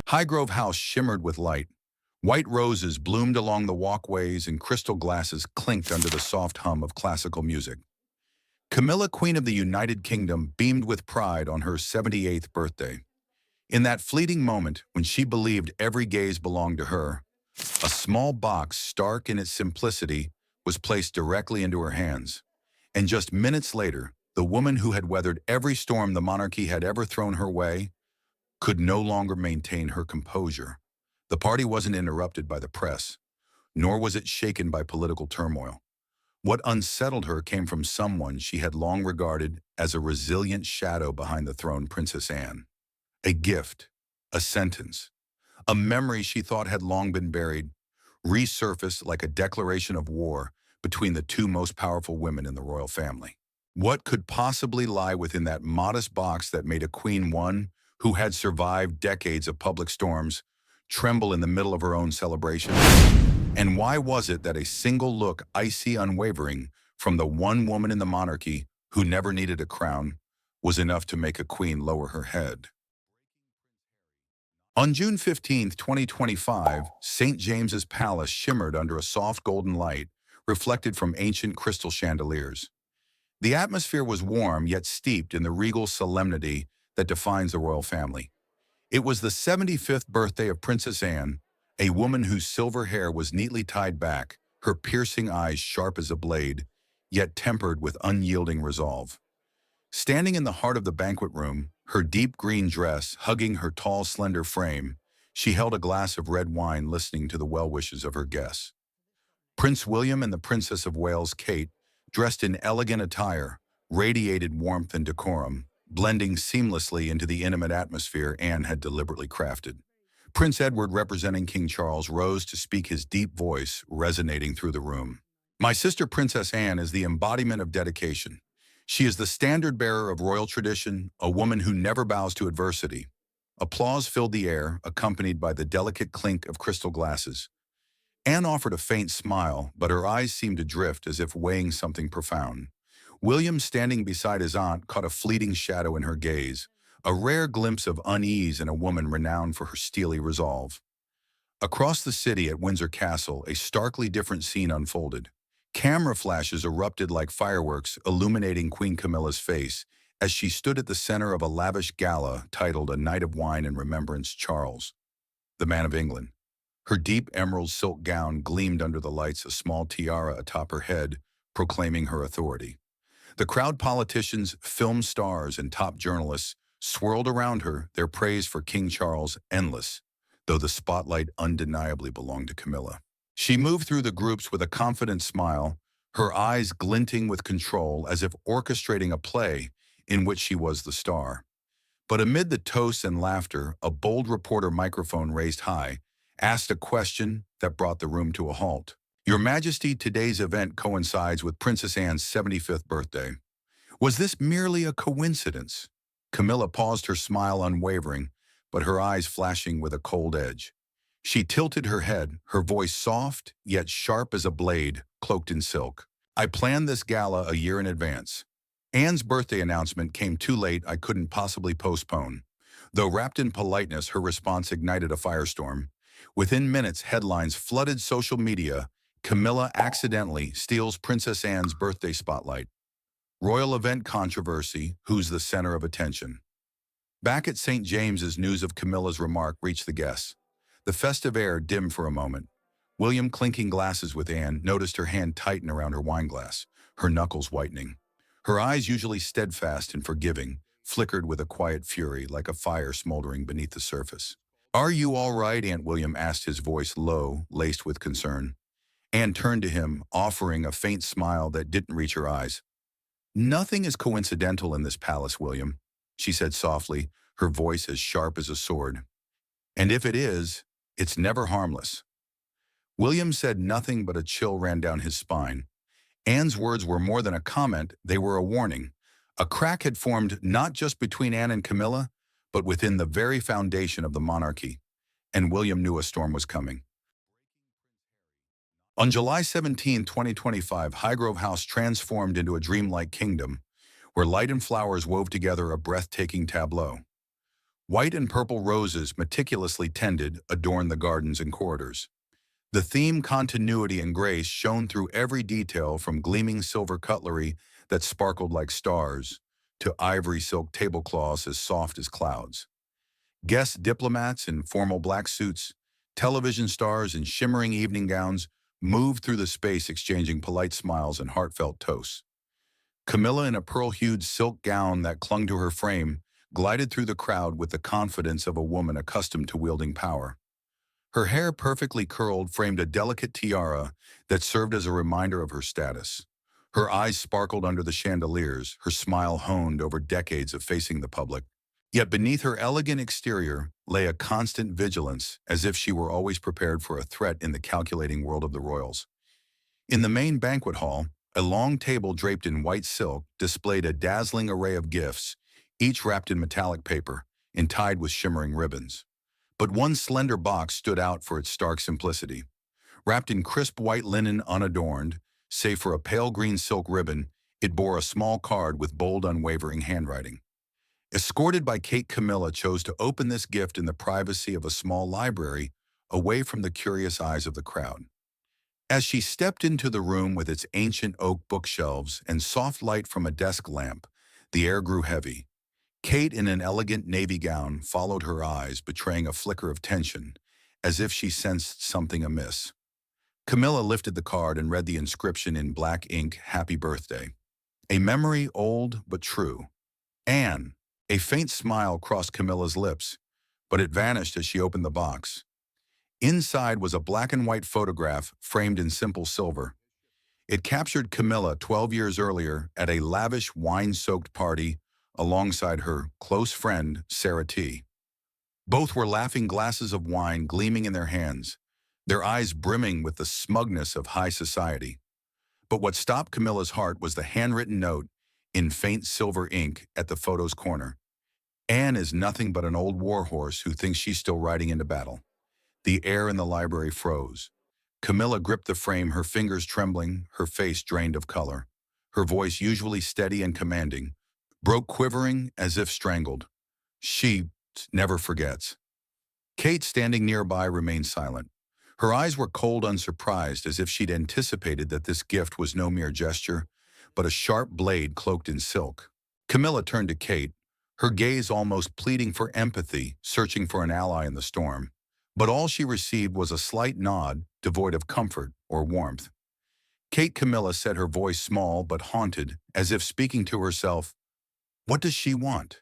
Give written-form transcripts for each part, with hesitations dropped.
Highgrove House shimmered with light. White roses bloomed along the walkways and crystal glasses clinked under the soft hum of classical music. Camilla, Queen of the United Kingdom, beamed with pride on her 78th birthday. In that fleeting moment, when she believed every gaze belonged to her, a small box, stark in its simplicity, was placed directly into her hands. And just minutes later, the woman who had weathered every storm the monarchy had ever thrown her way could no longer maintain her composure. The party wasn't interrupted by the press, nor was it shaken by political turmoil. What unsettled her came from someone she had long regarded as a resilient shadow behind the throne, Princess Anne. A gift, a sentence, a memory she thought had long been buried, resurfaced like a declaration of war between the two most powerful women in the royal family. What could possibly lie within that modest box that made a queen, one who had survived decades of public storms, tremble in the middle of her own celebration? And why was it that a single look, icy unwavering, from the one woman in the monarchy who never needed a crown, was enough to make a queen lower her head? On June 15, 2025, St. James's Palace shimmered under a soft golden light, reflected from ancient crystal chandeliers. The atmosphere was warm yet steeped in the regal solemnity that defines the royal family. It was the 75th birthday of Princess Anne, a woman whose silver hair was neatly tied back, her piercing eyes sharp as a blade, yet tempered with unyielding resolve. Standing in the heart of the banquet room, her deep green dress hugging her tall, slender frame, she held a glass of red wine listening to the well wishes of her guests. Prince William and the Princess of Wales, Kate, dressed in elegant attire, radiated warmth and decorum, blending seamlessly into the intimate atmosphere Anne had deliberately crafted. Prince Edward, representing King Charles, rose to speak, his deep voice resonating through the room. "My sister Princess Anne is the embodiment of dedication. She is the standard-bearer of royal tradition, a woman who never bows to adversity." Applause filled the air, accompanied by the delicate clink of crystal glasses. Anne offered a faint smile, but her eyes seemed to drift as if weighing something profound. William, standing beside his aunt, caught a fleeting shadow in her gaze, a rare glimpse of unease in a woman renowned for her steely resolve. Across the city at Windsor Castle, a starkly different scene unfolded. Camera flashes erupted like fireworks, illuminating Queen Camilla's face as she stood at the center of a lavish gala titled "A Night of Wine in Remembrance Charles, the Man of England." Her deep emerald silk gown gleamed under the lights, a small tiara atop her head, proclaiming her authority. The crowd, politicians, film stars, and top journalists swirled around her, their praise for King Charles endless, though the spotlight undeniably belonged to Camilla. She moved through the groups with a confident smile, her eyes glinting with control as if orchestrating a play in which she was the star. But amid the toasts and laughter, a bold reporter, microphone raised high, asked a question that brought the room to a halt. "Your Majesty, today's event coincides with Princess Anne's 75th birthday. Was this merely a coincidence?" Camilla paused, her smile unwavering, but her eyes flashing with a cold edge. She tilted her head, her voice soft yet sharp as a blade cloaked in silk. "I planned this gala a year in advance. Anne's birthday announcement came too late. I couldn't possibly postpone." Though wrapped in politeness, her response ignited a firestorm. Within minutes, headlines flooded social media. "Camilla accidentally steals Princess Anne's birthday spotlight. Royal event controversy, who's the center of attention?" Back at St. James's, news of Camilla's remark reached the guests. The festive air dimmed for a moment. William, clinking glasses with Anne, noticed her hand tighten around her wineglass, her knuckles whitening. Her eyes, usually steadfast and forgiving, flickered with a quiet fury, like a fire smoldering beneath the surface. "Are you all right, Aunt?" William asked, his voice low, laced with concern. Anne turned to him, offering a faint smile that didn't reach her eyes. "Nothing is coincidental in this palace, William," she said softly, her voice as sharp as a sword. "And if it is, it's never harmless." William said nothing, but a chill ran down his spine. Anne's words were more than a comment, they were a warning. A crack had formed not just between Anne and Camilla, but within the very foundation of the monarchy, and William knew a storm was coming. On July 17, 2025, Highgrove House transformed into a dreamlike kingdom, where light and flowers wove together a breathtaking tableau. White and purple roses, meticulously tended, adorned the gardens and corridors. The theme, continuity and grace, shone through every detail, from gleaming silver cutlery that sparkled like stars to ivory silk tablecloths as soft as clouds. Guest diplomats in formal black suits, television stars in shimmering evening gowns moved through the space, exchanging polite smiles and heartfelt toasts. Camilla, in a pearl-hued silk gown that clung to her frame, glided through the crowd with the confidence of a woman accustomed to wielding power. Her hair, perfectly curled, framed a delicate tiara that served as a reminder of her status. Her eyes sparkled under the chandeliers, her smile honed over decades of facing the public. Yet beneath her elegant exterior lay a constant vigilance, as if she were always prepared for a threat in the calculating world of the royals. In the main banquet hall, a long table draped in white silk displayed a dazzling array of gifts, each wrapped in metallic paper and tied with shimmering ribbons. But one slender box stood out for its stark simplicity. Wrapped in crisp white linen unadorned, save for a pale green silk ribbon, it bore a small card with bold, unwavering handwriting. Escorted by Kate, Camilla chose to open this gift in the privacy of a small library, away from the curious eyes of the crowd. As she stepped into the room with its ancient oak bookshelves and soft light from a desk lamp, the air grew heavy. Kate, in an elegant navy gown, followed her eyes, betraying a flicker of tension, as if she sensed something amiss. Camilla lifted the card and read the inscription in black ink, "Happy Birthday." A memory old but true. Anne. A faint smile crossed Camilla's lips, but it vanished as she opened the box. Inside was a black and white photograph framed in simple silver. It captured Camilla 12 years earlier at a lavish wine-soaked party alongside her close friend, Sarah T. Both were laughing, glasses of wine gleaming in their hands, their eyes brimming with the smugness of high society. But what stopped Camilla's heart was the handwritten note in faint silver ink at the photo's corner. "Anne is nothing but an old warhorse who thinks she's still riding into battle." The air in the library froze. Camilla gripped the frame, her fingers trembling, her face drained of color. Her voice, usually steady and commanding, broke, quivering as if strangled. "She never forgets." Kate, standing nearby, remained silent. Her eyes were cold, unsurprised, as if she'd anticipated that this gift was no mere gesture, but a sharp blade cloaked in silk. Camilla turned to Kate, her gaze almost pleading for empathy, searching for an ally in the storm. But all she received was a slight nod, devoid of comfort or warmth. Kate, Camilla said, her voice small but haunted, as if speaking to herself, "What does she want?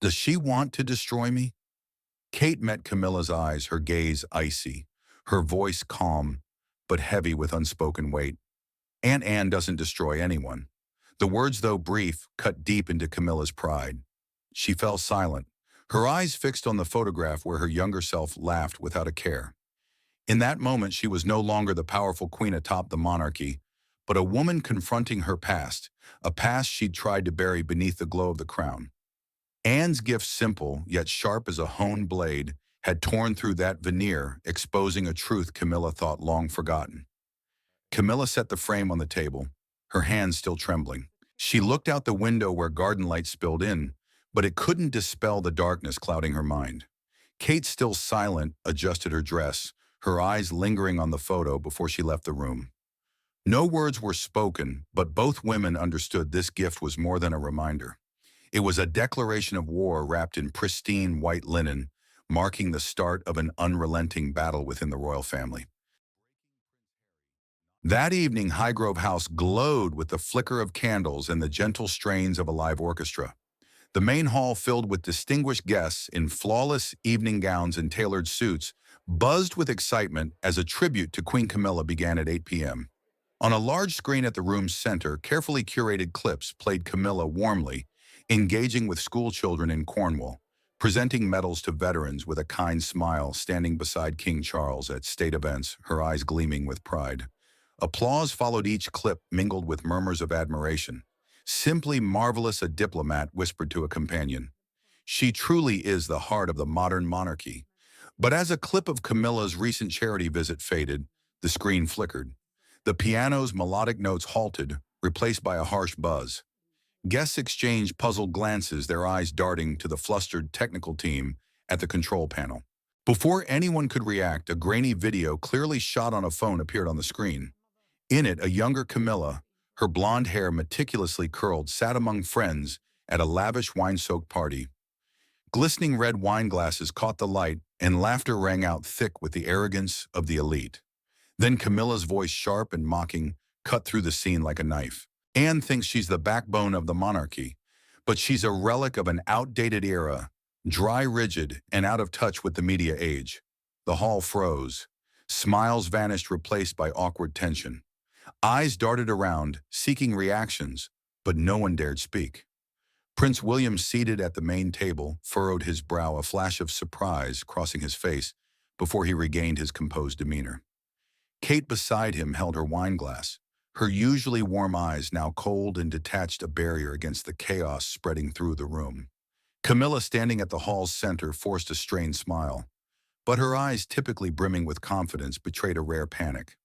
Does she want to destroy me?" Kate met Camilla's eyes, her gaze icy, her voice calm, but heavy with unspoken weight. "Aunt Anne doesn't destroy anyone." The words, though brief, cut deep into Camilla's pride. She fell silent, her eyes fixed on the photograph where her younger self laughed without a care. In that moment, she was no longer the powerful queen atop the monarchy, but a woman confronting her past, a past she'd tried to bury beneath the glow of the crown. Anne's gift, simple yet sharp as a honed blade, had torn through that veneer, exposing a truth Camilla thought long forgotten. Camilla set the frame on the table, her hands still trembling. She looked out the window where garden light spilled in, but it couldn't dispel the darkness clouding her mind. Kate, still silent, adjusted her dress, her eyes lingering on the photo before she left the room. No words were spoken, but both women understood this gift was more than a reminder. It was a declaration of war wrapped in pristine white linen, marking the start of an unrelenting battle within the royal family. That evening, Highgrove House glowed with the flicker of candles and the gentle strains of a live orchestra. The main hall, filled with distinguished guests in flawless evening gowns and tailored suits, buzzed with excitement as a tribute to Queen Camilla began at 8 p.m. On a large screen at the room's center, carefully curated clips played Camilla warmly, engaging with school children in Cornwall, presenting medals to veterans with a kind smile, standing beside King Charles at state events, her eyes gleaming with pride. Applause followed each clip, mingled with murmurs of admiration. "Simply marvelous," a diplomat whispered to a companion. "She truly is the heart of the modern monarchy." But as a clip of Camilla's recent charity visit faded, the screen flickered. The piano's melodic notes halted, replaced by a harsh buzz. Guests exchanged puzzled glances, their eyes darting to the flustered technical team at the control panel. Before anyone could react, a grainy video clearly shot on a phone appeared on the screen. In it, a younger Camilla, her blonde hair meticulously curled, sat among friends at a lavish wine-soaked party. Glistening red wine glasses caught the light, and laughter rang out thick with the arrogance of the elite. Then Camilla's voice, sharp and mocking, cut through the scene like a knife. Anne thinks she's the backbone of the monarchy, but she's a relic of an outdated era, dry, rigid, and out of touch with the media age. The hall froze. Smiles vanished, replaced by awkward tension. Eyes darted around, seeking reactions, but no one dared speak. Prince William, seated at the main table, furrowed his brow, a flash of surprise crossing his face before he regained his composed demeanor. Kate beside him held her wine glass, her usually warm eyes now cold and detached, a barrier against the chaos spreading through the room. Camilla, standing at the hall's center, forced a strained smile, but her eyes, typically brimming with confidence, betrayed a rare panic.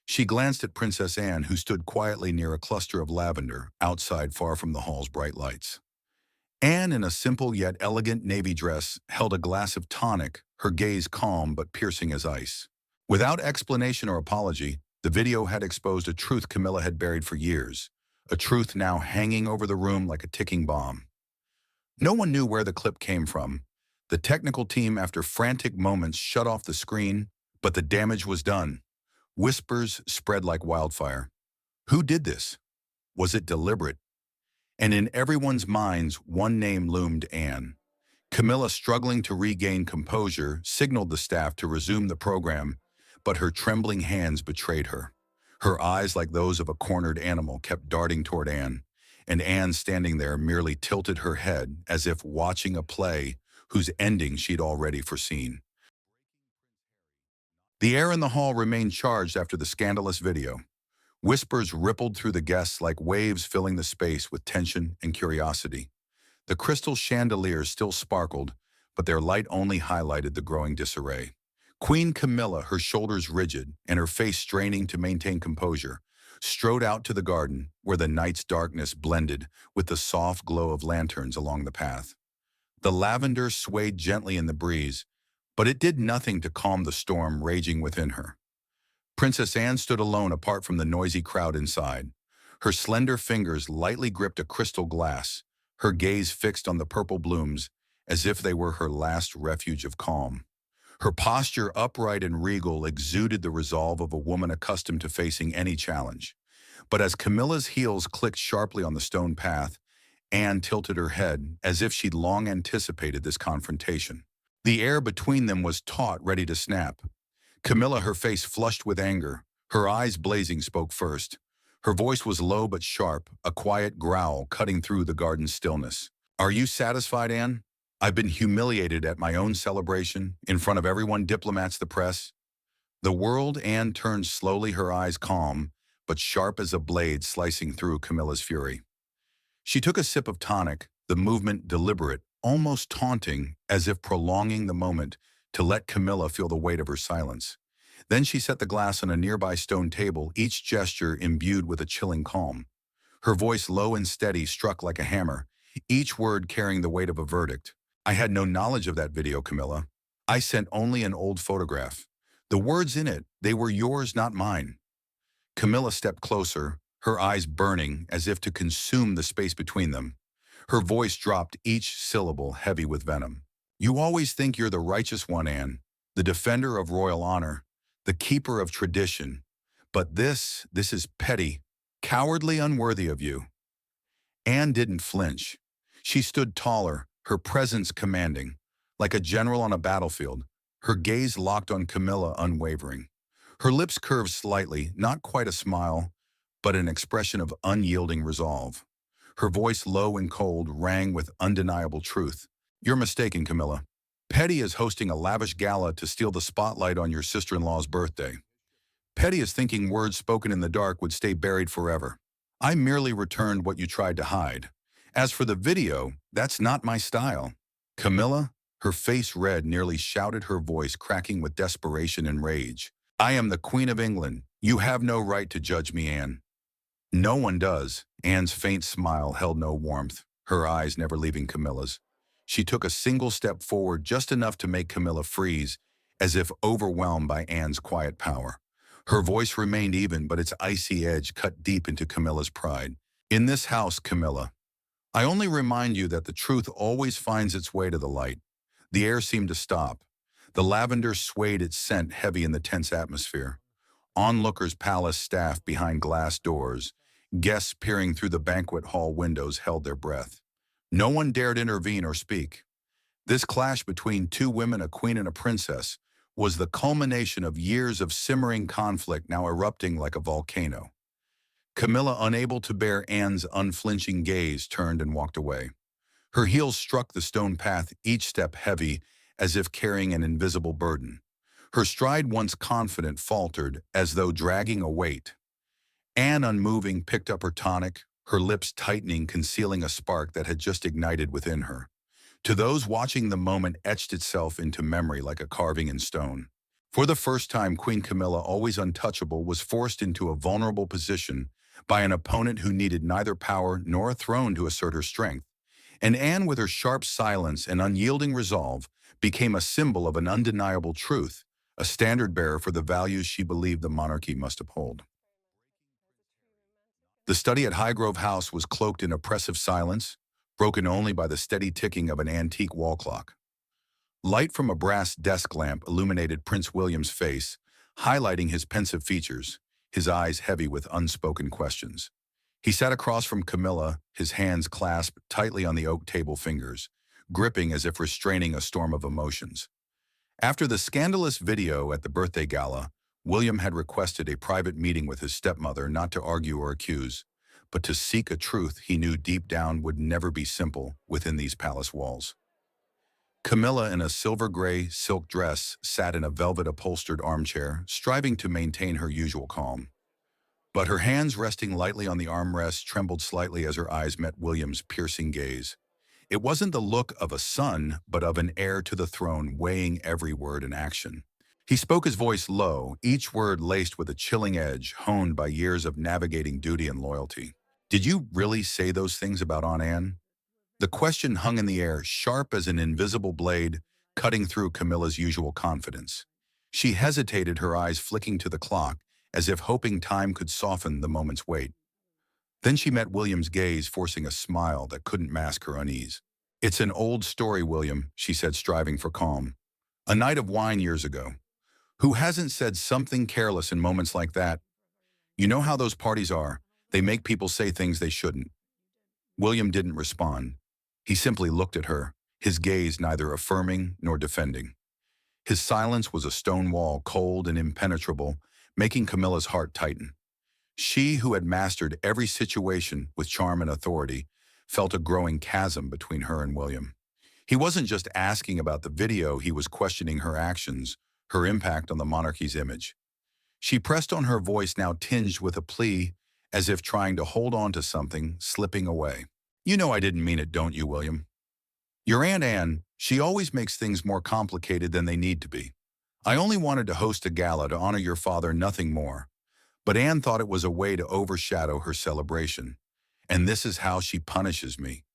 She glanced at Princess Anne, who stood quietly near a cluster of lavender outside, far from the hall's bright lights. Anne, in a simple yet elegant navy dress, held a glass of tonic, her gaze calm but piercing as ice. Without explanation or apology, the video had exposed a truth Camilla had buried for years, a truth now hanging over the room like a ticking bomb. No one knew where the clip came from. The technical team, after frantic moments, shut off the screen, but the damage was done. Whispers spread like wildfire. Who did this? Was it deliberate? And in everyone's minds, one name loomed: Anne. Camilla, struggling to regain composure, signaled the staff to resume the program, but her trembling hands betrayed her. Her eyes, like those of a cornered animal, kept darting toward Anne, and Anne, standing there, merely tilted her head as if watching a play whose ending she'd already foreseen. The air in the hall remained charged after the scandalous video. Whispers rippled through the guests like waves, filling the space with tension and curiosity. The crystal chandeliers still sparkled, but their light only highlighted the growing disarray. Queen Camilla, her shoulders rigid and her face straining to maintain composure, strode out to the garden, where the night's darkness blended with the soft glow of lanterns along the path. The lavender swayed gently in the breeze, but it did nothing to calm the storm raging within her. Princess Anne stood alone, apart from the noisy crowd inside. Her slender fingers lightly gripped a crystal glass, her gaze fixed on the purple blooms, as if they were her last refuge of calm. Her posture, upright and regal, exuded the resolve of a woman accustomed to facing any challenge. But as Camilla's heels clicked sharply on the stone path, Anne tilted her head, as if she'd long anticipated this confrontation. The air between them was taut, ready to snap. Camilla, her face flushed with anger, her eyes blazing, spoke first. Her voice was low but sharp, a quiet growl cutting through the garden's stillness. "Are you satisfied, Anne? I've been humiliated at my own celebration, in front of everyone, diplomats, the press." The world. Anne turned slowly, her eyes calm, but sharp as a blade slicing through Camilla's fury. She took a sip of tonic, the movement deliberate, almost taunting, as if prolonging the moment to let Camilla feel the weight of her silence. Then she set the glass on a nearby stone table, each gesture imbued with a chilling calm. Her voice, low and steady, struck like a hammer, each word carrying the weight of a verdict. "I had no knowledge of that video, Camilla. I sent only an old photograph. The words in it, they were yours, not mine." Camilla stepped closer, her eyes burning as if to consume the space between them. Her voice dropped, each syllable heavy with venom. "You always think you're the righteous one, Anne, the defender of royal honor, the keeper of tradition. But this is petty, cowardly, unworthy of you." Anne didn't flinch. She stood taller, her presence commanding, like a general on a battlefield, her gaze locked on Camilla, unwavering. Her lips curved slightly, not quite a smile, but an expression of unyielding resolve. Her voice, low and cold, rang with undeniable truth. "You're mistaken, Camilla. Petty is hosting a lavish gala to steal the spotlight on your sister-in-law's birthday. Petty is thinking words spoken in the dark would stay buried forever. I merely returned what you tried to hide. As for the video, that's not my style." Camilla, her face red, nearly shouted, her voice cracking with desperation and rage. "I am the Queen of England. You have no right to judge me, Anne." "No one does, Anne's faint smile held no warmth, her eyes never leaving Camilla's. She took a single step forward, just enough to make Camilla freeze, as if overwhelmed by Anne's quiet power. Her voice remained even, but its icy edge cut deep into Camilla's pride. In this house, Camilla, I only remind you that the truth always finds its way to the light. The air seemed to stop. The lavender swayed its scent heavy in the tense atmosphere. Onlookers, palace staff behind glass doors, guests peering through the banquet hall windows held their breath. No one dared intervene or speak. This clash between two women, a queen and a princess, was the culmination of years of simmering conflict now erupting like a volcano. Camilla, unable to bear Anne's unflinching gaze, turned and walked away. Her heels struck the stone path, each step heavy, as if carrying an invisible burden. Her stride, once confident, faltered, as though dragging a weight. Anne, unmoving, picked up her tonic, her lips tightening, concealing a spark that had just ignited within her. To those watching, the moment etched itself into memory like a carving in stone. For the first time, Queen Camilla, always untouchable, was forced into a vulnerable position by an opponent who needed neither power nor a throne to assert her strength. And Anne, with her sharp silence and unyielding resolve, became a symbol of an undeniable truth, a standard-bearer for the values she believed the monarchy must uphold. The study at Highgrove House was cloaked in oppressive silence, broken only by the steady ticking of an antique wall clock. Light from a brass desk lamp illuminated Prince William's face, highlighting his pensive features, his eyes heavy with unspoken questions. He sat across from Camilla, his hands clasped tightly on the oak table fingers, gripping as if restraining a storm of emotions. After the scandalous video at the birthday gala, William had requested a private meeting with his stepmother, not to argue or accuse, but to seek a truth he knew deep down would never be simple within these palace walls. Camilla, in a silver-gray silk dress, sat in a velvet-upholstered armchair, striving to maintain her usual calm. But her hands, resting lightly on the armrest, trembled slightly as her eyes met William's piercing gaze. It wasn't the look of a son, but of an heir to the throne, weighing every word and action. He spoke, his voice low, each word laced with a chilling edge, honed by years of navigating duty and loyalty. "Did you really say those things about Aunt Anne?" The question hung in the air, sharp as an invisible blade, cutting through Camilla's usual confidence. She hesitated, her eyes flicking to the clock, as if hoping time could soften the moment's weight. Then she met William's gaze, forcing a smile that couldn't mask her unease. "It's an old story, William," she said, striving for calm. "A night of wine years ago. Who hasn't said something careless in moments like that? You know how those parties are. They make people say things they shouldn't." William didn't respond. He simply looked at her, his gaze neither affirming nor defending. His silence was a stone wall, cold and impenetrable, making Camilla's heart tighten. She, who had mastered every situation with charm and authority, felt a growing chasm between her and William. He wasn't just asking about the video, he was questioning her actions, her impact on the monarchy's image. She pressed on, her voice now tinged with a plea, as if trying to hold on to something slipping away. "You know I didn't mean it, don't you, William? Your Aunt Anne, she always makes things more complicated than they need to be. I only wanted to host a gala to honor your father, nothing more. But Anne thought it was a way to overshadow her celebration. And this is how she punishes me."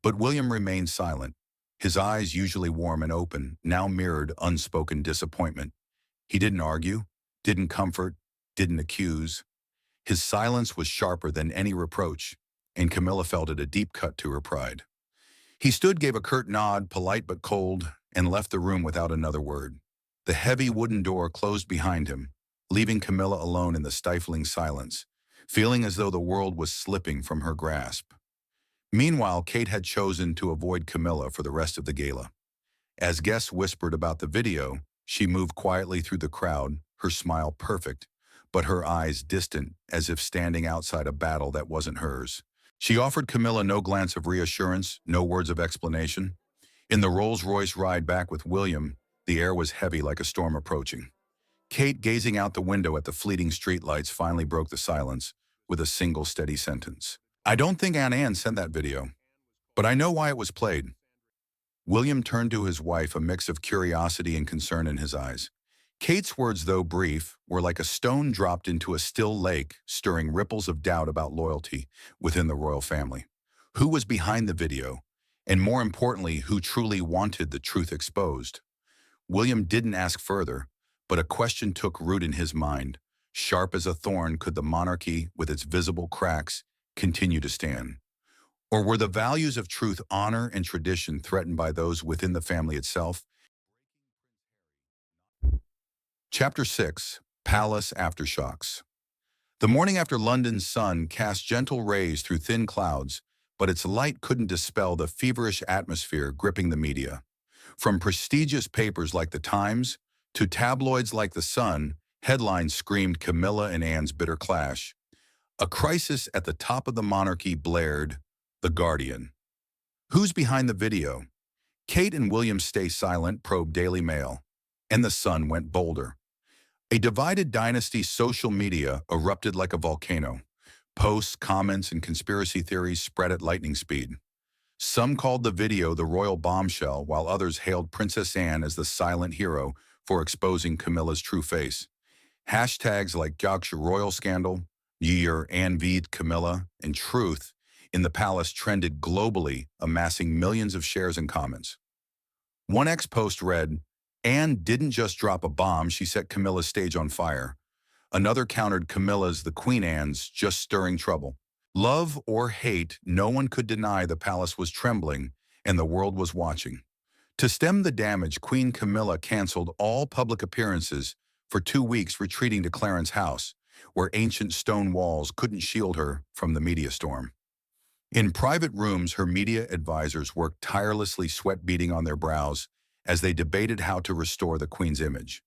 But William remained silent. His eyes, usually warm and open, now mirrored unspoken disappointment. He didn't argue, didn't comfort, didn't accuse. His silence was sharper than any reproach, and Camilla felt it, a deep cut to her pride. He stood, gave a curt nod, polite but cold, and left the room without another word. The heavy wooden door closed behind him, leaving Camilla alone in the stifling silence, feeling as though the world was slipping from her grasp. Meanwhile, Kate had chosen to avoid Camilla for the rest of the gala. As guests whispered about the video, she moved quietly through the crowd, her smile perfect, but her eyes distant, as if standing outside a battle that wasn't hers. She offered Camilla no glance of reassurance, no words of explanation. In the Rolls-Royce ride back with William, the air was heavy like a storm approaching. Kate, gazing out the window at the fleeting streetlights, finally broke the silence with a single steady sentence. "I don't think Aunt Anne sent that video, but I know why it was played." William turned to his wife, a mix of curiosity and concern in his eyes. Kate's words, though brief, were like a stone dropped into a still lake, stirring ripples of doubt about loyalty within the royal family. Who was behind the video? And more importantly, who truly wanted the truth exposed? William didn't ask further, but a question took root in his mind. Sharp as a thorn, could the monarchy, with its visible cracks, continue to stand? Or were the values of truth, honor, and tradition threatened by those within the family itself? Chapter 6. Palace Aftershocks. The morning after London's sun cast gentle rays through thin clouds, but its light couldn't dispel the feverish atmosphere gripping the media. From prestigious papers like The Times to tabloids like The Sun, headlines screamed Camilla and Anne's bitter clash. A crisis at the top of the monarchy blared, The Guardian. Who's behind the video? Kate and William stay silent, probe Daily Mail. And The Sun went bolder. A divided dynasty's social media erupted like a volcano. Posts, comments, and conspiracy theories spread at lightning speed. Some called the video the royal bombshell, while others hailed Princess Anne as the silent hero for exposing Camilla's true face. Hashtags like Yorkshire Royal Scandal, Year Anne V'd Camilla, and Truth in the palace trended globally, amassing millions of shares and comments. One ex-post read, "Anne didn't just drop a bomb, she set Camilla's stage on fire." Another countered Camilla's "The Queen Anne's just stirring trouble." Love or hate, no one could deny the palace was trembling and the world was watching. To stem the damage, Queen Camilla canceled all public appearances for 2 weeks, retreating to Clarence House, where ancient stone walls couldn't shield her from the media storm. In private rooms, her media advisors worked tirelessly, sweat beading on their brows, as they debated how to restore the Queen's image.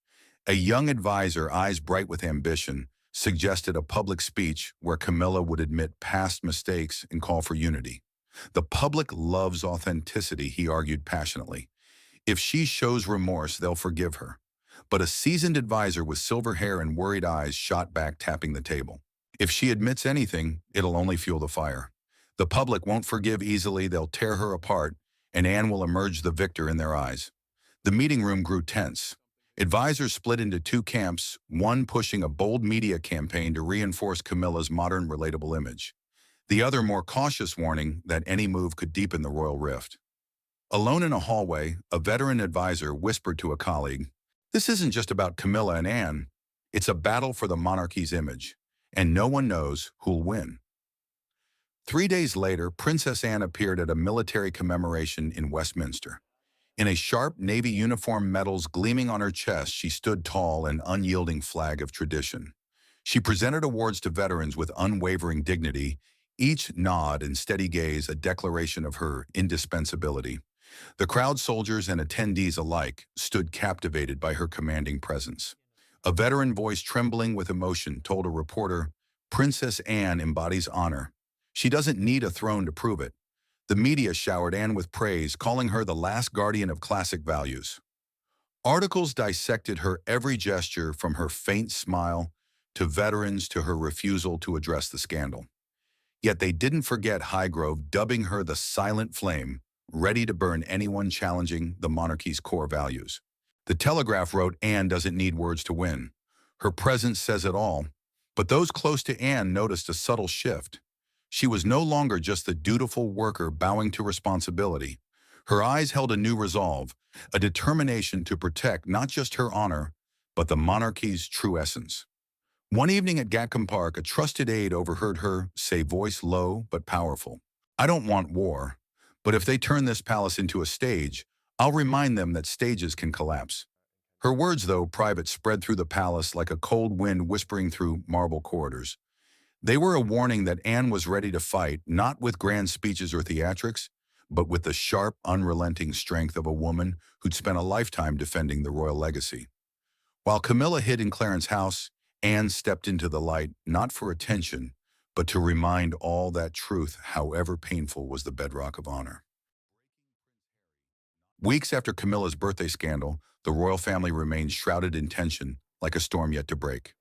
A young advisor, eyes bright with ambition, suggested a public speech where Camilla would admit past mistakes and call for unity. The public loves authenticity, he argued passionately. If she shows remorse, they'll forgive her. But a seasoned advisor with silver hair and worried eyes shot back, tapping the table. If she admits anything, it'll only fuel the fire. The public won't forgive easily, they'll tear her apart, and Anne will emerge the victor in their eyes. The meeting room grew tense. Advisors split into two camps, one pushing a bold media campaign to reinforce Camilla's modern, relatable image. The other more cautious, warning that any move could deepen the royal rift. Alone in a hallway, a veteran advisor whispered to a colleague, "This isn't just about Camilla and Anne. It's a battle for the monarchy's image, and no one knows who'll win." 3 days later, Princess Anne appeared at a military commemoration in Westminster. In a sharp navy uniform, medals gleaming on her chest, she stood tall, an unyielding flag of tradition. She presented awards to veterans with unwavering dignity, each nod and steady gaze a declaration of her indispensability. The crowd, soldiers and attendees alike, stood captivated by her commanding presence. A veteran voice, trembling with emotion, told a reporter, "Princess Anne embodies honor. She doesn't need a throne to prove it." The media showered Anne with praise, calling her the last guardian of classic values. Articles dissected her every gesture, from her faint smile to veterans to her refusal to address the scandal. Yet they didn't forget Highgrove, dubbing her the silent flame, ready to burn anyone challenging the monarchy's core values. The Telegraph wrote, "Anne doesn't need words to win. Her presence says it all." But those close to Anne noticed a subtle shift. She was no longer just the dutiful worker bowing to responsibility. Her eyes held a new resolve, a determination to protect not just her honor, but the monarchy's true essence. One evening at Gatcombe Park, a trusted aide overheard her say, voice low but powerful, "I don't want war, but if they turn this palace into a stage, I'll remind them that stages can collapse." Her words, though private, spread through the palace like a cold wind whispering through marble corridors. They were a warning that Anne was ready to fight, not with grand speeches or theatrics, but with the sharp, unrelenting strength of a woman who'd spent a lifetime defending the royal legacy. While Camilla hid in Clarence House, Anne stepped into the light, not for attention, but to remind all that truth, however painful, was the bedrock of honor. Weeks after Camilla's birthday scandal, the royal family remained shrouded in tension, like a storm yet to break.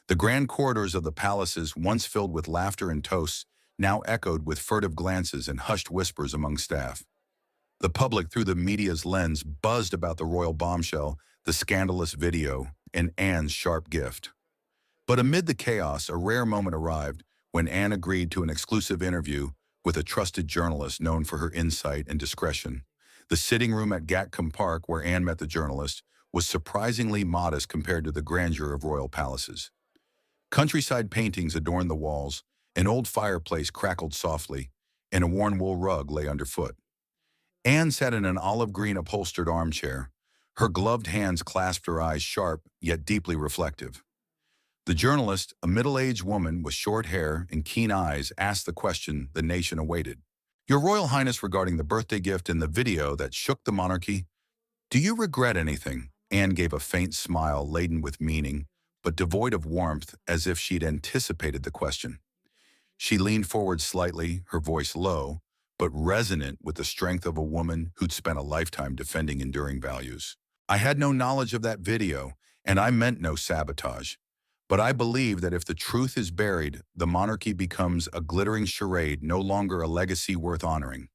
The grand corridors of the palaces, once filled with laughter and toasts, now echoed with furtive glances and hushed whispers among staff. The public, through the media's lens, buzzed about the royal bombshell, the scandalous video, and Anne's sharp gift. But amid the chaos, a rare moment arrived when Anne agreed to an exclusive interview with a trusted journalist known for her insight and discretion. The sitting room at Gatcombe Park, where Anne met the journalist, was surprisingly modest compared to the grandeur of royal palaces. Countryside paintings adorned the walls, an old fireplace crackled softly, and a worn wool rug lay underfoot. Anne sat in an olive-green upholstered armchair. Her gloved hands clasped, her eyes sharp yet deeply reflective. The journalist, a middle-aged woman with short hair and keen eyes, asked the question the nation awaited. "Your Royal Highness, regarding the birthday gift in the video that shook the monarchy, do you regret anything?" Anne gave a faint smile laden with meaning, but devoid of warmth, as if she'd anticipated the question. She leaned forward slightly, her voice low, but resonant with the strength of a woman who'd spent a lifetime defending enduring values. "I had no knowledge of that video, and I meant no sabotage. But I believe that if the truth is buried, the monarchy becomes a glittering charade, no longer a legacy worth honoring."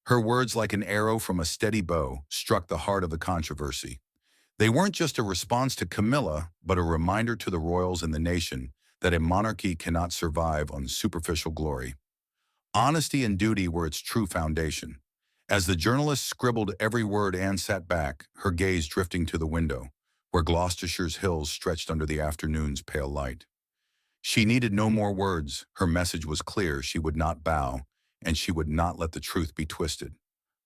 Her words, like an arrow from a steady bow, struck the heart of the controversy. They weren't just a response to Camilla, but a reminder to the royals and the nation that a monarchy cannot survive on superficial glory. Honesty and duty were its true foundation. As the journalist scribbled every word, Anne sat back, her gaze drifting to the window, where Gloucestershire's hills stretched under the afternoon's pale light. She needed no more words. Her message was clear: she would not bow, and she would not let the truth be twisted.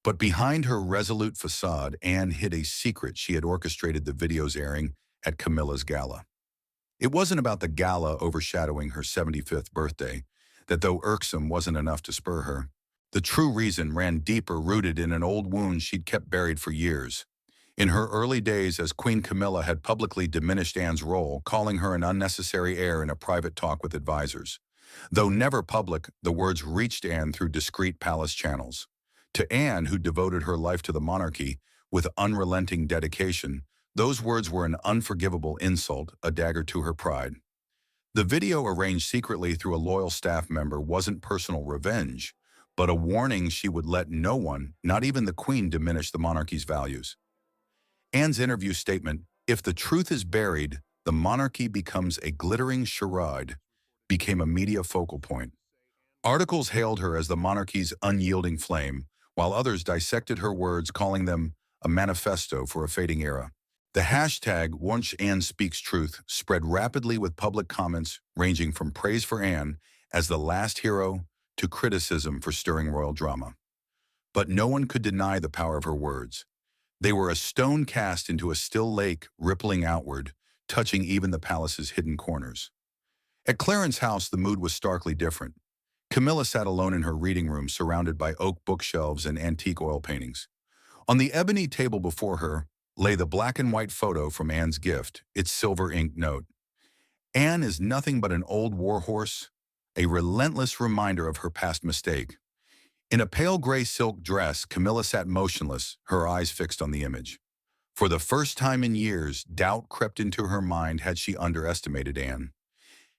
But behind her resolute facade, Anne hid a secret. She had orchestrated the video's airing at Camilla's gala. It wasn't about the gala overshadowing her 75th birthday, that though irksome wasn't enough to spur her. The true reason ran deeper, rooted in an old wound she'd kept buried for years. In her early days as Queen, Camilla had publicly diminished Anne's role, calling her an unnecessary heir in a private talk with advisors. Though never public, the words reached Anne through discreet palace channels. To Anne, who devoted her life to the monarchy with unrelenting dedication, those words were an unforgivable insult, a dagger to her pride. The video, arranged secretly through a loyal staff member, wasn't personal revenge, but a warning she would let no one, not even the Queen, diminish the monarchy's values. Anne's interview statement, "If the truth is buried, the monarchy becomes a glittering charade," became a media focal point. Articles hailed her as the monarchy's unyielding flame, while others dissected her words, calling them a manifesto for a fading era. The hashtag #OnceAnneSpeaksTruth spread rapidly, with public comments ranging from praise for Anne as the last hero to criticism for stirring royal drama. But no one could deny the power of her words. They were a stone cast into a still lake, rippling outward, touching even the palace's hidden corners. At Clarence's house, the mood was starkly different. Camilla sat alone in her reading room, surrounded by oak bookshelves and antique oil paintings. On the ebony table before her lay the black and white photo from Anne's gift, its silver-inked note. "Anne is nothing but an old warhorse, a relentless reminder of her past mistake." In a pale gray silk dress, Camilla sat motionless, her eyes fixed on the image. For the first time in years, doubt crept into her mind. Had she underestimated Anne?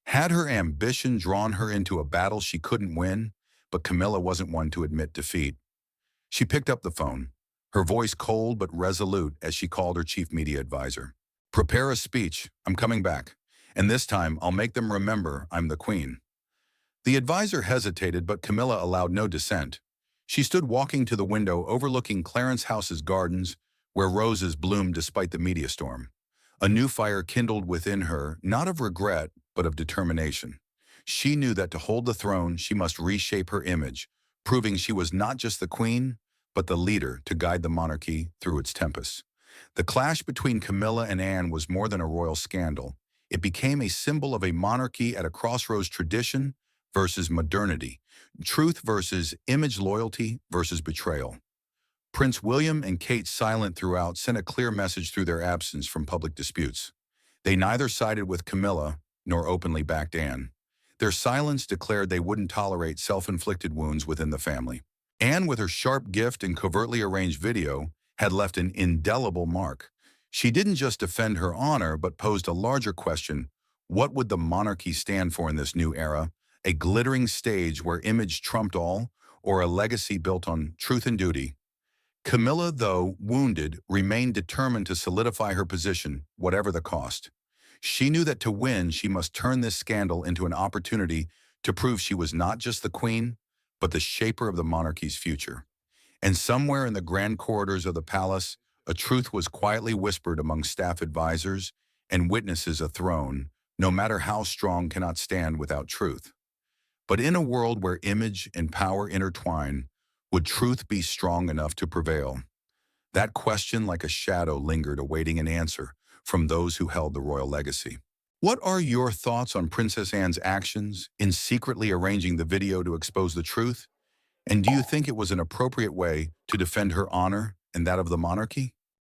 Had her ambition drawn her into a battle she couldn't win? But Camilla wasn't one to admit defeat. She picked up the phone, her voice cold but resolute, as she called her chief media advisor. "Prepare a speech. I'm coming back. And this time, I'll make them remember I'm the Queen." The advisor hesitated, but Camilla allowed no dissent. She stood walking to the window overlooking Clarence House's gardens, where roses bloomed despite the media storm. A new fire kindled within her, not of regret, but of determination. She knew that to hold the throne, she must reshape her image, proving she was not just the Queen, but the leader to guide the monarchy through its tempests. The clash between Camilla and Anne was more than a royal scandal. It became a symbol of a monarchy at a crossroads: tradition versus modernity, truth versus image, loyalty versus betrayal. Prince William and Kate, silent throughout, sent a clear message through their absence from public disputes. They neither sided with Camilla nor openly backed Anne. Their silence declared they wouldn't tolerate self-inflicted wounds within the family. Anne, with her sharp gift and covertly arranged video, had left an indelible mark. She didn't just defend her honor, but posed a larger question: what would the monarchy stand for in this new era? A glittering stage where image trumped all, or a legacy built on truth and duty? Camilla, though wounded, remained determined to solidify her position, whatever the cost. She knew that to win, she must turn this scandal into an opportunity to prove she was not just the queen, but the shaper of the monarchy's future. And somewhere in the grand corridors of the palace, a truth was quietly whispered among staff advisors and witnesses a throne, no matter how strong, cannot stand without truth. But in a world where image and power intertwine, would truth be strong enough to prevail? That question, like a shadow, lingered, awaiting an answer from those who held the royal legacy. What are your thoughts on Princess Anne's actions in secretly arranging the video to expose the truth? And do you think it was an appropriate way to defend her honor and that of the monarchy?